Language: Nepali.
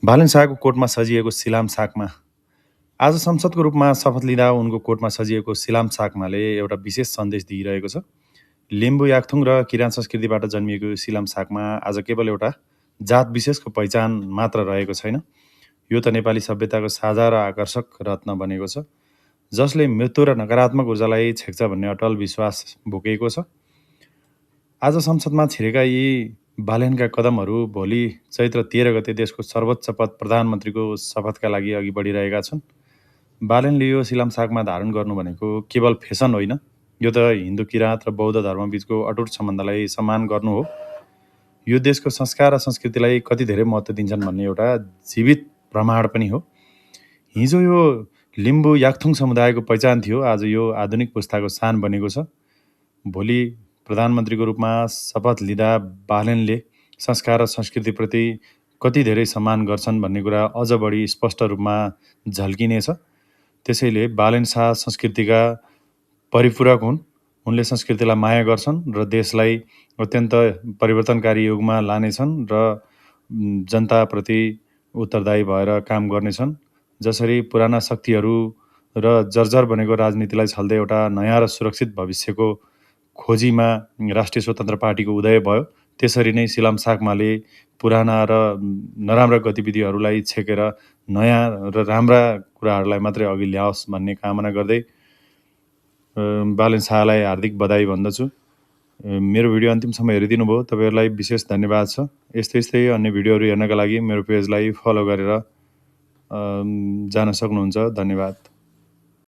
बालन शाहको कोटमा सजिएको सिलाम साकमा आज संसदको रूपमा शपथ लिँदा उनको कोटमा सजिएको सिलाम साकमाले एउटा विशेष सन्देश दिइरहेको छ। लिम्बू याकथुङ र किराँत संस्कृतिबाट जन्मिएको सिलाम साकमा आज केवल एउटा जात विशेषको पहिचान मात्र रहेको छैन। यो त नेपाली सभ्यताको साझा र आकर्षक रत्न बनेको छ, जसले मृत्यु र नकारात्मक ऊर्जालाई छेक्छ भन्ने अटल विश्वास बोकेको छ। आज संसदमा छिरेका यी बालेनका कदमहरू भोलि चैत्र 13 गते देशको सर्वोच्च पद प्रधानमन्त्रीको शपथका लागि अघि बढिरहेका छन्। बालेनले यो सिलाम साकमा धारण गर्नु भनेको केवल फेसन होइन, यो त हिन्दू किराँत र बौद्ध धर्मबीचको अटुट सम्बन्धलाई सम्मान गर्नु हो। यो देशको संस्कार र संस्कृतिलाई कति धेरै महत्त्व दिन्छन् भन्ने एउटा जीवित प्रमाण पनि हो। हिजो यो लिम्बू याकथुङ समुदायको पहिचान थियो, आज यो आधुनिक पुस्ताको शान बनेको छ। भोलि प्रधानमन्त्रीको रूपमा शपथ लिँदा बालेनले संस्कार र संस्कृतिप्रति कति धेरै सम्मान गर्छन् भन्ने कुरा अझ बढी स्पष्ट रूपमा झल्किनेछ। त्यसैले बालेन शाह संस्कृतिका परिपूरक हुन्। उनले संस्कृतिलाई माया गर्छन् र देशलाई अत्यन्त परिवर्तनकारी युगमा लानेछन् र जनताप्रति उत्तरदायी भएर काम गर्नेछन्। जसरी पुराना शक्तिहरू र जर्जर बनेको राजनीतिलाई छल्दै एउटा नयाँ र सुरक्षित भविष्यको खोजीमा राष्ट्रिय स्वतन्त्र पार्टीको उदय भयो, त्यसरी नै सिलाम साकमाले पुराना र नराम्रा गतिविधिहरूलाई छेकेर नयाँ र राम्रा कुराहरूलाई मात्रै अघि ल्याओस् भन्ने कामना गर्दै बालेन शाहलाई हार्दिक बधाई भन्दछु। मेरो भिडियो अन्तिमसम्म हेरिदिनु भयो, तपाईँहरूलाई विशेष धन्यवाद छ। यस्तै अन्य भिडियोहरू हेर्नका लागि मेरो पेजलाई फलो गरेर जान सक्नुहुन्छ। धन्यवाद।